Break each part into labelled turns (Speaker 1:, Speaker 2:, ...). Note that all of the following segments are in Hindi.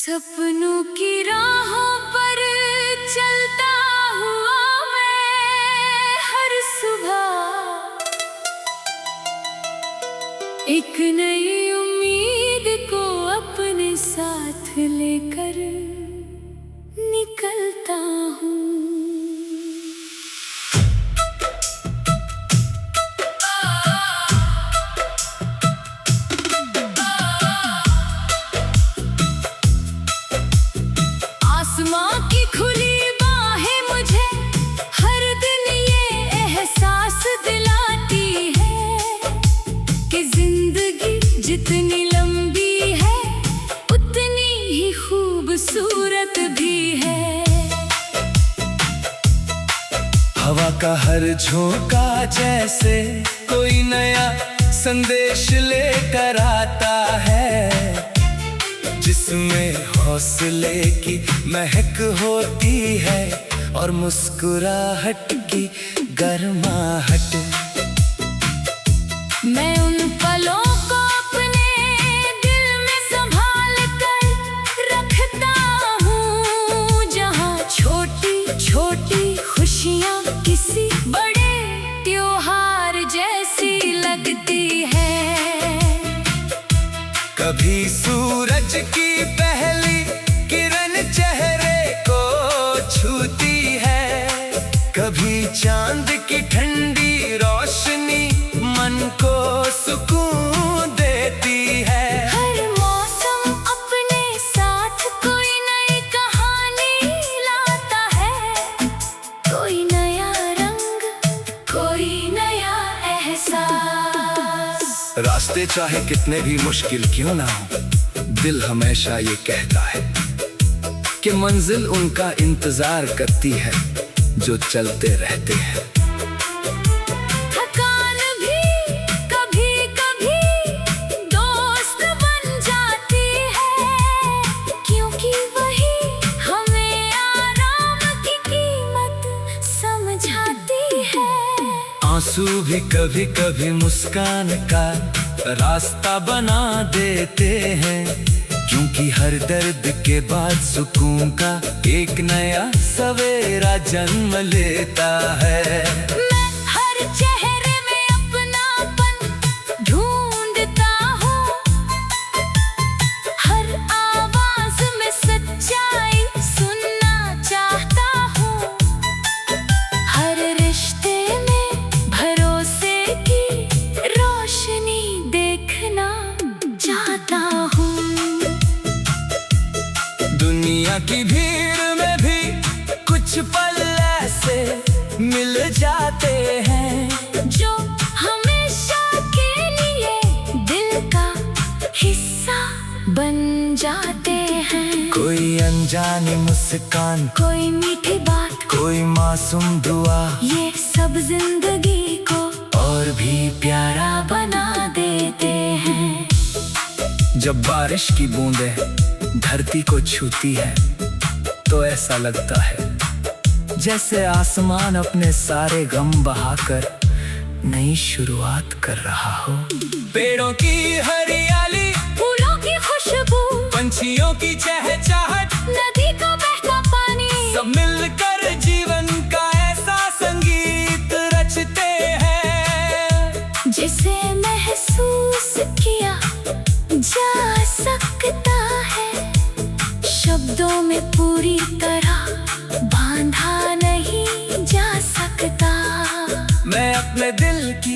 Speaker 1: सपनों की राहों पर चलता हुआ मैं हर सुबह एक नई उम्मीद को अपने साथ लेकर निकलता हूँ। आसमां की खुली बाहें मुझे हर दिन ये एहसास दिलाती है कि जिंदगी जितनी लंबी है उतनी ही खूबसूरत भी है।
Speaker 2: हवा का हर झोंका जैसे कोई नया संदेश लेकर आता है, जिसमें हौसले की महक होती है और मुस्कुराहट की गर्माहट।
Speaker 1: मैं उन पलों को अपने दिल में संभाल कर रखता हूँ जहाँ छोटी छोटी खुशियाँ किसी बड़े त्योहार जैसी लगती है।
Speaker 2: कभी सूरज की पहली किरण चेहरे को छूती है, कभी चांद की ठंडी रोशनी मन को सुकून देती है।
Speaker 1: हर मौसम अपने साथ कोई नई कहानी लाता है, कोई नया रंग, कोई नया एहसास।
Speaker 2: रास्ते चाहे कितने भी मुश्किल क्यों ना हो, दिल हमेशा ये कहता है कि मंजिल उनका इंतजार करती है जो चलते रहते हैं।
Speaker 1: थकान भी कभी कभी दोस्त बन जाती है, क्योंकि वही हमें आराम की कीमत समझाती है।
Speaker 2: आंसू भी कभी कभी मुस्कान का रास्ता बना देते हैं, क्योंकि हर दर्द के बाद सुकून का एक नया सवेरा जन्म लेता है।
Speaker 1: मैं हर चेहरे में अपनापन ढूंढता हूँ, हर आवाज में सच्चाई सुनना चाहता हूँ, हर रिश्ते में भरोसे की रोशनी देखना चाहता हूँ।
Speaker 2: दुनिया की भीड़ में भी कुछ पल ऐसे मिल जाते हैं
Speaker 1: जो हमेशा के लिए दिल का हिस्सा बन जाते हैं।
Speaker 2: कोई अनजानी मुस्कान,
Speaker 1: कोई मीठी बात,
Speaker 2: कोई मासूम दुआ,
Speaker 1: ये सब जिंदगी को
Speaker 2: और भी
Speaker 1: प्यारा बना देते हैं।
Speaker 2: जब बारिश की बूंदें धरती को छूती है तो ऐसा लगता है जैसे आसमान अपने सारे गम बहाकर नई शुरुआत कर रहा हो। पेड़ों की हरियाली,
Speaker 1: फूलों की खुशबू,
Speaker 2: पंछियों की चहचहाहट,
Speaker 1: नदी का बहता पानी,
Speaker 2: सब मिलकर जीवन का ऐसा संगीत रचते हैं
Speaker 1: जिसे महसूस किया जा सकता है, शब्दों में पूरी तरह बांधा नहीं जा सकता।
Speaker 2: मैं अपने दिल की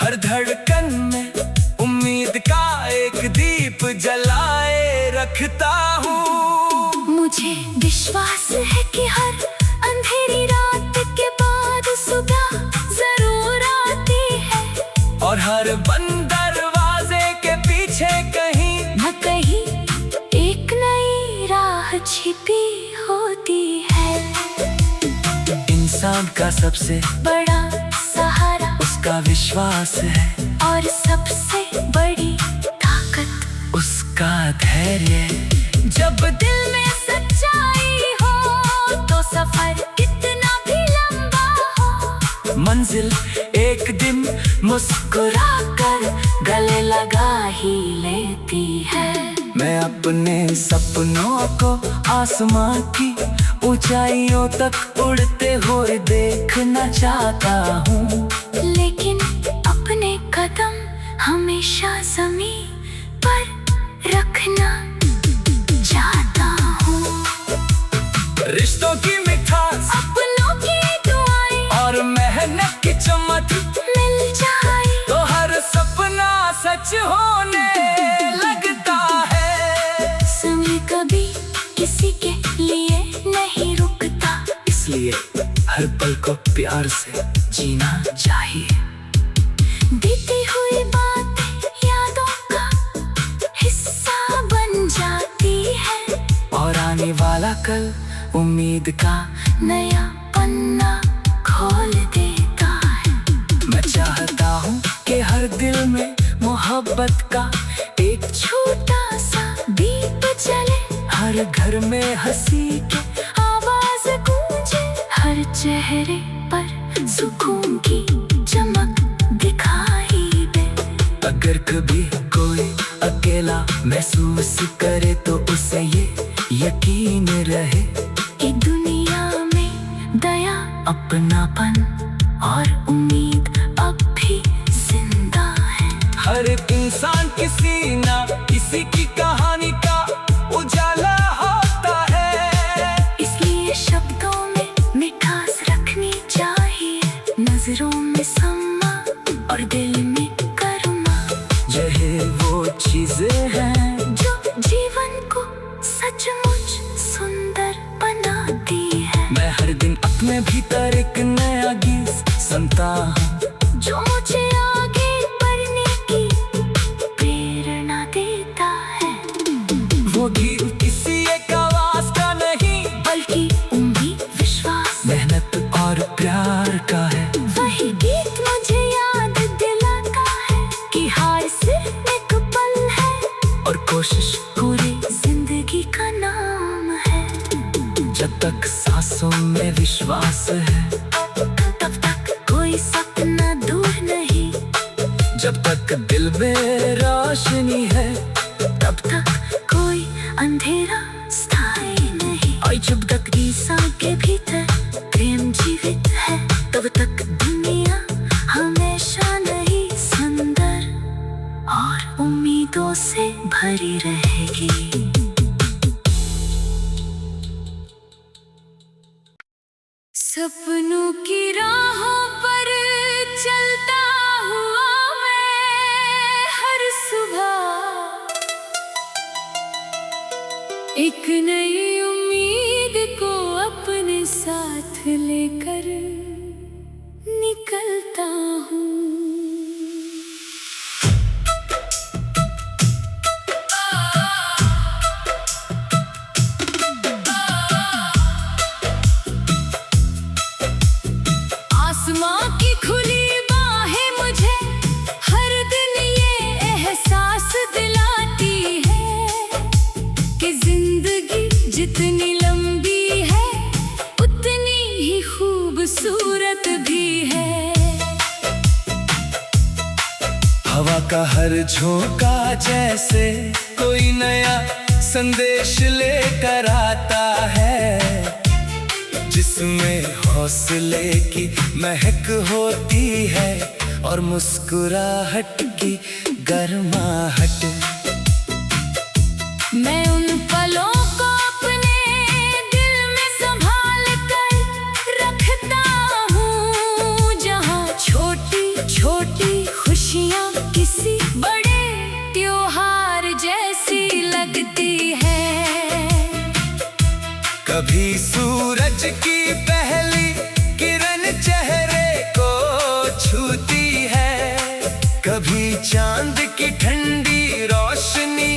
Speaker 2: हर धड़कन में उम्मीद का एक दीप जलाए रखता हूँ।
Speaker 1: मुझे विश्वास है कि हर अंधेरी रात के बाद सुबह जरूर आती है,
Speaker 2: और हर बंद दरवाजे के पीछे कहीं
Speaker 1: न कहीं एक नई राह छिपी होती है।
Speaker 2: इंसान का सबसे
Speaker 1: बड़ा सहारा
Speaker 2: उसका विश्वास है,
Speaker 1: और सबसे बड़ी ताकत
Speaker 2: उसका धैर्य।
Speaker 1: जब दिल में सच्चाई हो तो सफर कितना भी लंबा हो,
Speaker 2: मंजिल एक दिन मुस्कुरा कर गले लगा ही लेती है। मैं मैं अपने सपनों को आसमां की ऊंचाइयों तक उड़ते हुए देखना चाहता हूँ,
Speaker 1: लेकिन अपने कदम हमेशा ज़मीन पर रखना चाहता हूँ।
Speaker 2: रिश्तों की मिठास,
Speaker 1: अपनों की दुआएं
Speaker 2: और मेहनत की चमक
Speaker 1: मिल जाए
Speaker 2: तो हर सपना सच होने लगता है।
Speaker 1: समय कभी किसी के लिए नहीं रुकता,
Speaker 2: इसलिए हर पल को प्यार से जीना चाहिए।
Speaker 1: बीती हुई बातें यादों का हिस्सा बन जाती है,
Speaker 2: और आने वाला कल उम्मीद का
Speaker 1: नया पन्ना खोल देता है।
Speaker 2: मैं चाहता हूँ कि हर दिल में मोहब्बत का एक
Speaker 1: छोटा सा दीप जले,
Speaker 2: हर घर में हंसी के
Speaker 1: आवाज गूंजे, हर चेहरे पर सुकून की चमक दिखाई दे।
Speaker 2: अगर कभी कोई अकेला महसूस करे तो उसे ये यकीन रहे
Speaker 1: कि दुनिया में दया,
Speaker 2: अपनापन
Speaker 1: और उम्मीद अब भी जिंदा है।
Speaker 2: हर एक इंसान किसी ना किसी की कहानी का उजाला होता है।
Speaker 1: इसलिए शब्दों में मिठास रखनी चाहिए, नजरों में समा और दिल में करुणा,
Speaker 2: यही वो चीजें हैं
Speaker 1: जो जीवन को सचमुच सुंदर बनाती है।
Speaker 2: मैं हर दिन अपने भीतर एक नया गीत सुनता हूँ,
Speaker 1: जो मुझे आगे बढ़ने की प्रेरणा देता है।
Speaker 2: वो गीत किसी एक आवाज का नहीं,
Speaker 1: बल्कि उम्मीद, विश्वास,
Speaker 2: मेहनत और प्यार का है।
Speaker 1: वही गीत मुझे याद दिलाता है कि हार सिर्फ एक पल है,
Speaker 2: और कोशिश
Speaker 1: पूरी जिंदगी का नाम है।
Speaker 2: जब तक सांसों में विश्वास है,
Speaker 1: तब तक कोई सपना दूर नहीं,
Speaker 2: जब तक दिल में रोशनी है,
Speaker 1: तब तक कोई अंधेरा स्थायी नहीं। और जब तक इंसान के भीतर प्रेम जीवित है, तब तक दुनिया हमेशा नई, सुंदर और उम्मीदों से भरी रहेगी। सपनों की राहों पर चलता हुआ मैं हर सुबह, एक नई उम्मीद को अपने साथ लेकर निकलता हूँ। आसमां की खुली बाहें मुझे हर दिन ये एहसास दिलाती है कि जिंदगी जितनी लंबी है उतनी ही खूबसूरत भी है।
Speaker 2: हवा का हर झोंका जैसे कोई नया संदेश लेकर आता है, जिसमें हौसले की महक होती है और मुस्कुराहट की गर्माहट।
Speaker 1: मैं उन पलों को अपने दिल में संभाल कर रखता हूँ, जहाँ छोटी छोटी खुशियाँ किसी बड़े त्योहार जैसी लगती है।
Speaker 2: कभी सूरज की पहली किरण चेहरे को छूती है, कभी चांद की ठंडी रोशनी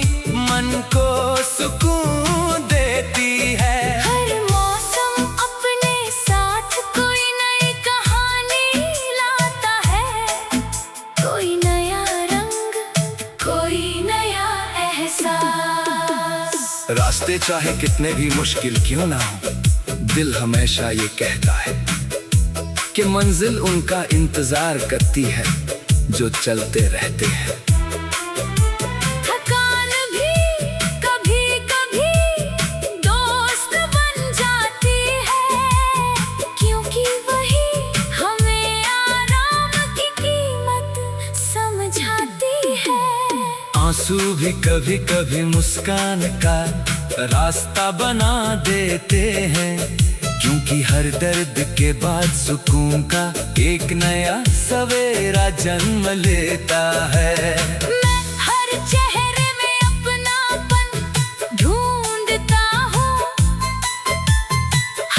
Speaker 2: मन को सुकून देती है।
Speaker 1: हर मौसम अपने साथ कोई नई कहानी लाता है, कोई नया रंग, कोई नया एहसास।
Speaker 2: रास्ते चाहे कितने भी मुश्किल क्यों ना हो, दिल हमेशा ये कहता है कि मंजिल उनका इंतजार करती है जो चलते रहते हैं।
Speaker 1: थकान भी कभी
Speaker 2: भी कभी कभी मुस्कान का रास्ता बना देते हैं, क्योंकि हर दर्द के बाद सुकून का एक नया सवेरा जन्म लेता है।
Speaker 1: मैं हर चेहरे में अपनापन ढूंढता हूँ,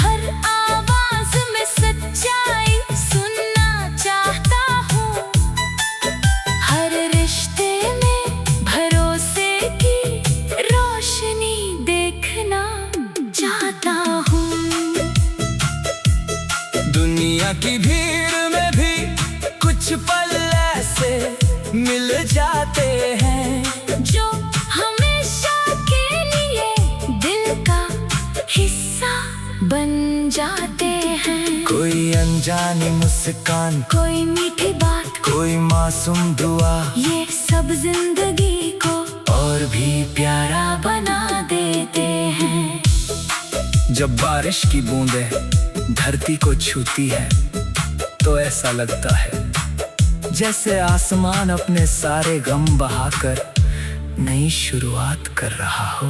Speaker 1: हर आवाज में सच्चाई सुनना चाहता हूँ, हर रिश्ते में भरोसे की रोशनी देखना चाहता हूँ।
Speaker 2: दुनिया की भीड़ में भी कुछ पल ऐसे मिल जाते हैं
Speaker 1: जो हमेशा के लिए दिल का हिस्सा बन जाते हैं।
Speaker 2: कोई अनजानी मुस्कान,
Speaker 1: कोई मीठी बात,
Speaker 2: कोई मासूम दुआ,
Speaker 1: ये सब जिंदगी को
Speaker 2: और भी
Speaker 1: प्यारा बना देते हैं।
Speaker 2: जब बारिश की बूंदें धरती को छूती है तो ऐसा लगता है जैसे आसमान अपने सारे गम बहाकर नई शुरुआत कर रहा हो।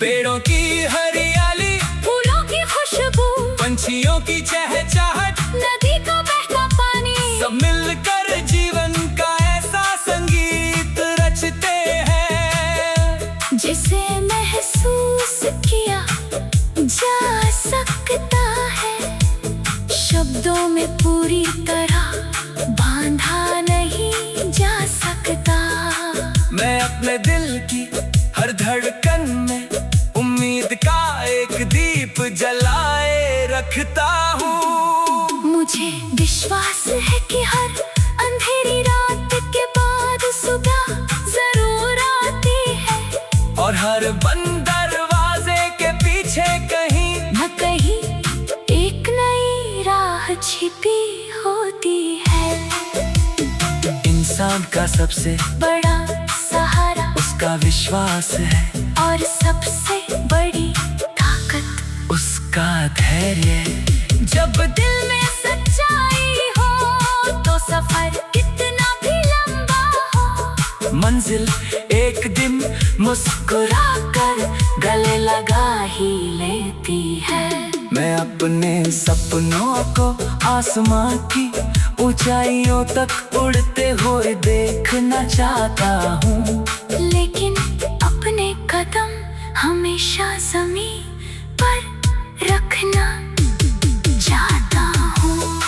Speaker 2: पेड़ों की हरियाली,
Speaker 1: फूलों की खुशबू,
Speaker 2: पंछियों की चहचहाट,
Speaker 1: नदी का बहता पानी,
Speaker 2: सब मिलकर जीवन का ऐसा संगीत रचते हैं
Speaker 1: जिसे महसूस किया जा सकता है, शब्दों में पूरी तरह बांधा नहीं जा सकता।
Speaker 2: मैं अपने दिल की हर धड़कन में उम्मीद का एक दीप जलाए रखता हूँ।
Speaker 1: मुझे विश्वास है कि हर अंधेरी रात के बाद सुबह जरूर आती है,
Speaker 2: और हर बंद दरवाजे के पीछे कहीं
Speaker 1: न कहीं एक नई राह छिपी होती है।
Speaker 2: इंसान का सबसे
Speaker 1: बड़ा सहारा
Speaker 2: उसका विश्वास है,
Speaker 1: और सबसे बड़ी ताकत
Speaker 2: उसका धैर्य।
Speaker 1: जब दिल में सच्चाई हो तो सफर कितना भी लंबा हो,
Speaker 2: मंजिल एक दिन मुस्कुरा कर
Speaker 1: गले लगा ही लेती है।
Speaker 2: मैं अपने सपनों को आसमां की ऊंचाइयों तक उड़ते हुए देखना चाहता हूँ,
Speaker 1: लेकिन अपने कदम हमेशा ज़मीन पर रखना चाहता हूँ।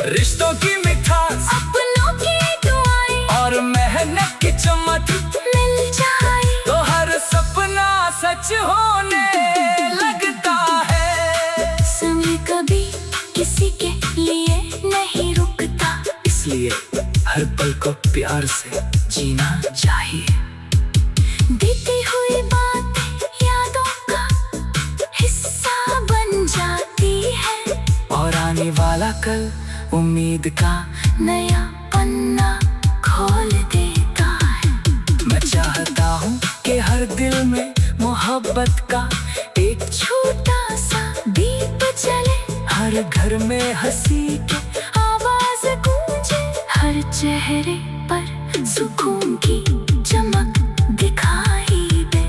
Speaker 2: रिश्तों की मिठास,
Speaker 1: अपनों की दुआएं
Speaker 2: और मेहनत की चमक
Speaker 1: मिल जाए
Speaker 2: तो हर सपना सच होने लगता है।
Speaker 1: समय कभी किसी के लिए नहीं रुकता,
Speaker 2: इसलिए हर पल को प्यार से जीना चाहिए।
Speaker 1: बीती हुई बातें यादों का हिस्सा बन जाती है,
Speaker 2: और आने वाला कल उम्मीद का
Speaker 1: नया पन्ना खोल देता है।
Speaker 2: मैं चाहता हूँ कि हर दिल में मोहब्बत का एक
Speaker 1: छोटा सा दीप जले,
Speaker 2: हर घर में हंसी की
Speaker 1: आवाज गूंजे, हर चेहरे पर सुकून की चमक दिखाई दे।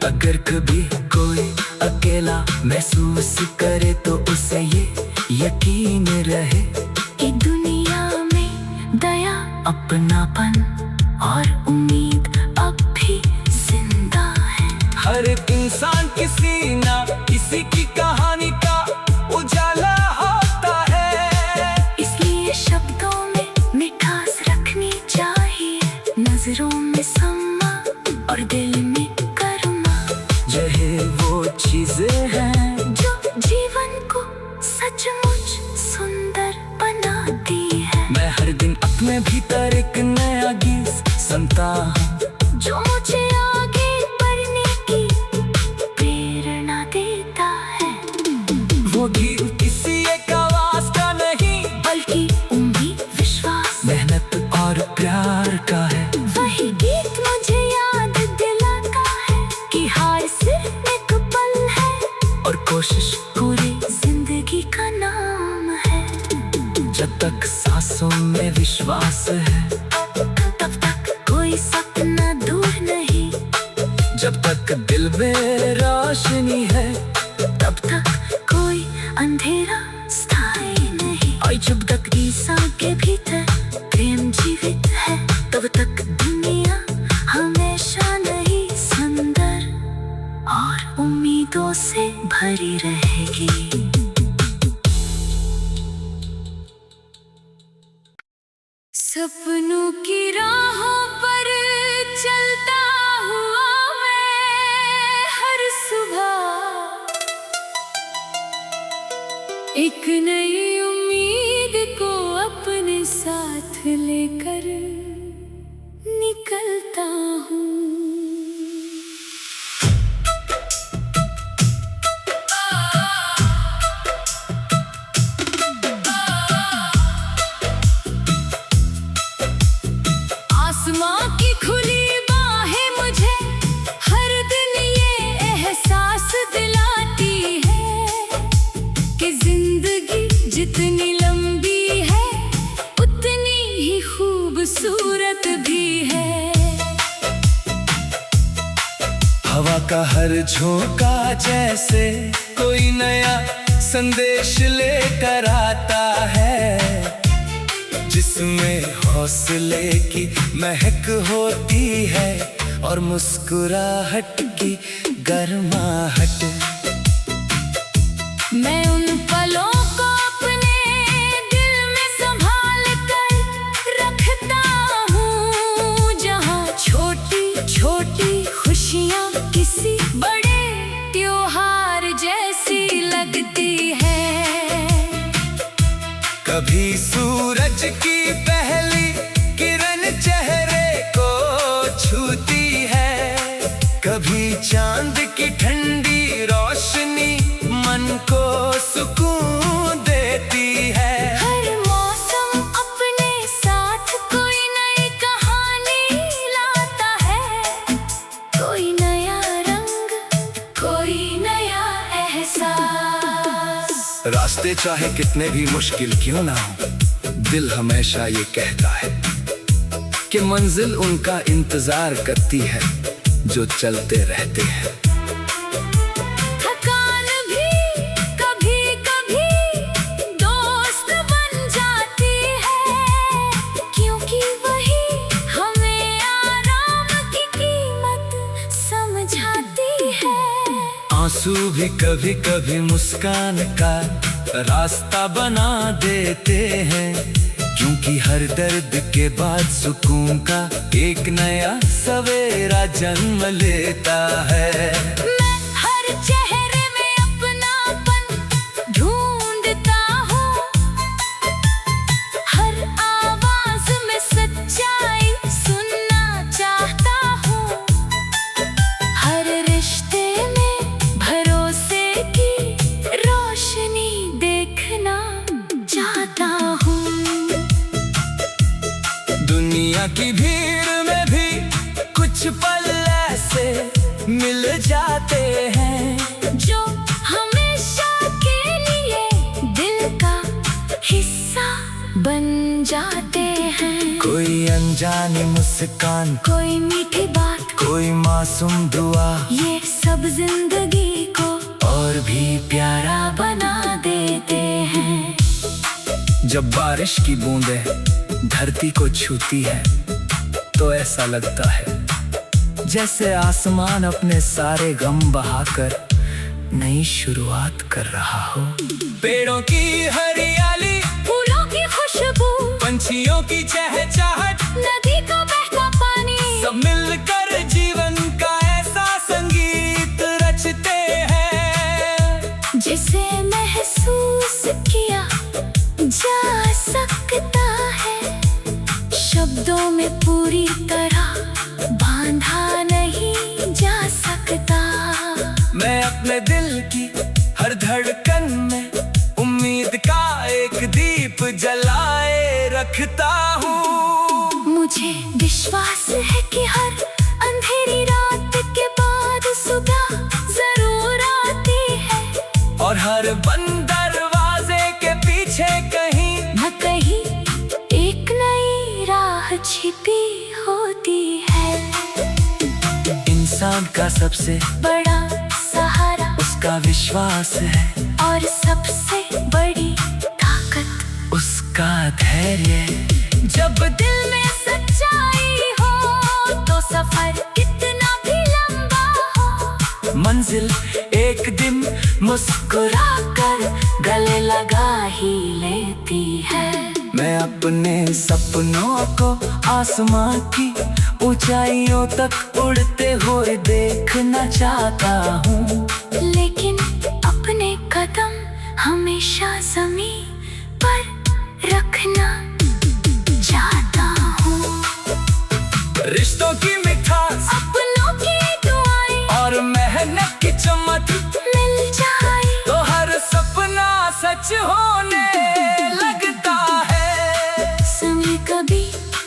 Speaker 2: अगर कभी कोई अकेला महसूस करे तो उसे ये यकीन रहे
Speaker 1: कि दुनिया में दया,
Speaker 2: अपनापन
Speaker 1: और उम्मीद अब भी जिंदा है।
Speaker 2: हर एक इंसान किसी ना किसी की कहानी का उजाला होता है।
Speaker 1: इसलिए शब्दों में मिठास रखनी चाहिए, नजरों में सम्मा और दिल में करुणा,
Speaker 2: यही वो चीजें हैं
Speaker 1: जो जीवन को सचमुच सुंदर बनाती है।
Speaker 2: मैं हर दिन अपने भीतर एक नया गीत सुनता हूँ,
Speaker 1: जो मुझे आगे बढ़ने की प्रेरणा देता है।
Speaker 2: वो गीत किसी एक आवाज का नहीं,
Speaker 1: बल्कि उम्मीद, विश्वास,
Speaker 2: मेहनत और प्यार का है।
Speaker 1: वही गीत मुझे याद दिलाता है कि हार सिर्फ एक पल है,
Speaker 2: और कोशिश
Speaker 1: पूरी जिंदगी का नाम है।
Speaker 2: जब तक सांसों में विश्वास है,
Speaker 1: तब तक कोई सपना दूर नहीं।
Speaker 2: दिल में रोशनी है,
Speaker 1: तब तक कोई अंधेरा स्थायी नहीं। और जब तक ईसा के भीतर प्रेम जीवित है, तब तक दुनिया हमेशा नई, सुंदर और उम्मीदों से भरी रहेगी। सपनों की राहों पर चलता हुआ मैं हर सुबह, एक नई उम्मीद को अपने साथ लेकर निकलता हूँ। आसमां की खुली बाहें मुझे हर दिन ये एहसास दिलाती है कि जिंदगी जितनी लंबी है उतनी ही खूबसूरत भी है।
Speaker 2: हवा का हर झोंका जैसे कोई नया संदेश लेकर आता है, जिसमें हौसले की महक होती है और मुस्कुराहट की गर्माहट।
Speaker 1: मैं उन पलों को अपने दिल में संभाल कर रखता हूँ, जहाँ छोटी छोटी खुशियाँ किसी बड़े त्योहार जैसी लगती है।
Speaker 2: कभी सूरज की पहली किरण चेहरे को छूती है, कभी चांद की ठंडी रोशनी मन को सुकून देती है।
Speaker 1: हर मौसम अपने साथ कोई नई कहानी लाता है, कोई नया रंग, कोई नया एहसास।
Speaker 2: रास्ते चाहे कितने भी मुश्किल क्यों ना हो, दिल हमेशा ये कहता है कि मंजिल उनका इंतजार करती है जो चलते रहते हैं।
Speaker 1: थकान भी कभी कभी दोस्त बन जाती है, क्योंकि वही हमें आराम की कीमत समझाती है।
Speaker 2: आंसू भी कभी कभी मुस्कान का रास्ता बना देते हैं, क्योंकि हर दर्द के बाद सुकून का एक नया सवेरा जन्म लेता है।
Speaker 1: मैं हर चेहरे में अपनापन ढूंढता हूँ, हर आवाज में सच्चाई सुनना चाहता हूँ, हर रिश्ते में भरोसे की रोशनी देखना चाहता हूँ।
Speaker 2: दुनिया की भीड़ में भी कुछ पल ऐसे मिल जाते हैं
Speaker 1: जो हमेशा के लिए दिल का हिस्सा बन जाते हैं।
Speaker 2: कोई अनजानी मुस्कान,
Speaker 1: कोई मीठी बात,
Speaker 2: कोई मासूम दुआ,
Speaker 1: ये सब जिंदगी को
Speaker 2: और भी
Speaker 1: प्यारा बना देते हैं।
Speaker 2: जब बारिश की बूंदें धरती को छूती है तो ऐसा लगता है जैसे आसमान अपने सारे गम बहाकर नई शुरुआत कर रहा हो। पेड़ों की हरियाली,
Speaker 1: फूलों की खुशबू,
Speaker 2: पंछियों की चहचहाट,
Speaker 1: नदी का बहता पानी,
Speaker 2: सब मिलकर जीवन का ऐसा संगीत रचते हैं
Speaker 1: जिसे महसूस किया जा सकता है, शब्दों में पूरी तरह बांधा नहीं जा सकता।
Speaker 2: मैं अपने दिल की हर धड़कन में उम्मीद का एक दीप जलाए रखता हूँ।
Speaker 1: मुझे विश्वास है कि हर अंधेरी रात के बाद सुबह जरूर आती है,
Speaker 2: और हर बंद दरवाजे के पीछे कहीं
Speaker 1: न कहीं एक नई राह छिपी होती है।
Speaker 2: इंसान का सबसे
Speaker 1: बड़ा सहारा
Speaker 2: उसका विश्वास है,
Speaker 1: और सबसे बड़ी ताकत
Speaker 2: उसका धैर्य।
Speaker 1: जब दिल में सच्चाई हो तो सफर कितना भी लंबा हो,
Speaker 2: मंजिल एक दिन मुस्कुरा कर गले लगा ही लेती है। मैं अपने सपनों को आसमां की ऊंचाइयों तक उड़ते हुए देखना चाहता हूँ,
Speaker 1: लेकिन अपने कदम हमेशा ज़मीन पर रखना चाहता हूँ।
Speaker 2: रिश्तों की मिठास,
Speaker 1: अपनों की दुआएं
Speaker 2: और मेहनत की चमक
Speaker 1: मिल जाए
Speaker 2: तो हर सपना सच होने लगता है।
Speaker 1: समय कभी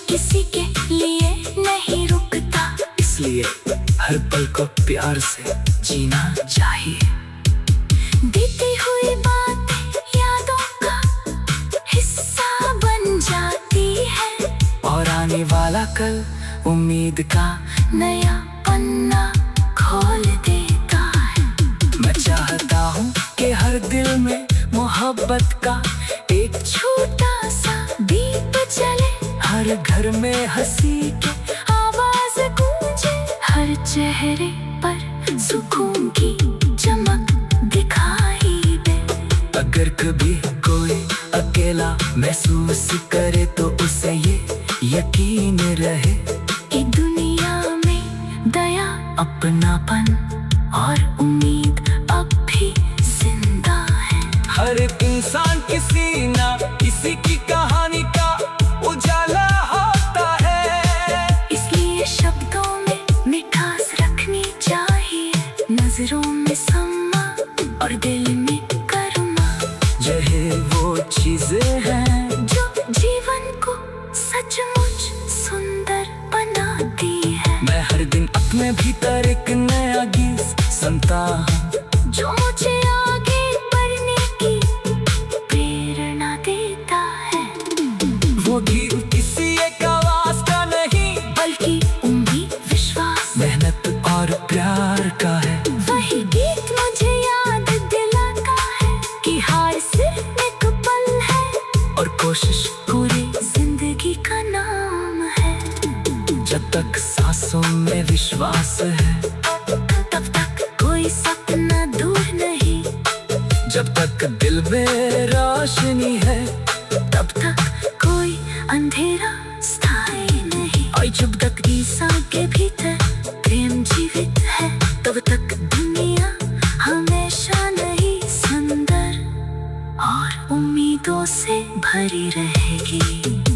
Speaker 1: किसी के लिए नहीं रुकता,
Speaker 2: इसलिए हर पल को प्यार से जीना चाहिए।
Speaker 1: बीती हुई बातें यादों का हिस्सा बन जाती है,
Speaker 2: और आने वाला कल उम्मीद का
Speaker 1: नया पन्ना खोल देता है।
Speaker 2: मैं चाहता हूँ कि हर दिल में मोहब्बत का एक
Speaker 1: छोटा सा दीप जले,
Speaker 2: हर घर में हंसी के
Speaker 1: आवाज गूंजे, हर चेहरे पर सुकून की चमक दिखाई दे।
Speaker 2: अगर कभी कोई अकेला महसूस करे तो उसे ये यकीन रहे
Speaker 1: कि दुनिया में दया,
Speaker 2: अपनापन
Speaker 1: और उम्मीद अब भी जिंदा है।
Speaker 2: हर एक इंसान किसी ना किसी की कहानी का उजाला होता है।
Speaker 1: इसलिए शब्दों में मिठास रखनी चाहिए, नजरों में सम्मा और दिल में करुणा,
Speaker 2: यही वो चीजें हैं
Speaker 1: जो जीवन को सचमुच सुंदर बनाती है।
Speaker 2: मैं हर दिन अपने भीतर एक नया गीत सुनता हूँ,
Speaker 1: जो मुझे आगे बढ़ने की प्रेरणा देता है।
Speaker 2: वो गीत किसी एक आवाज का नहीं,
Speaker 1: बल्कि उम्मीद, विश्वास,
Speaker 2: मेहनत और प्यार का है।
Speaker 1: वही गीत मुझे याद दिलाता है कि हार सिर्फ एक पल है,
Speaker 2: और कोशिश
Speaker 1: पूरी जिंदगी का नाम है।
Speaker 2: जब तक सांसों में विश्वास है,
Speaker 1: तब तक कोई सपना दूर नहीं,
Speaker 2: जब तक दिल में रोशनी है,
Speaker 1: तब तक कोई अंधेरा स्थायी नहीं। और जब तक इंसान के भीतर प्रेम जीवित है, तब तक दुनिया हमेशा नई, सुंदर और उम्मीदों से भरी रहेगी।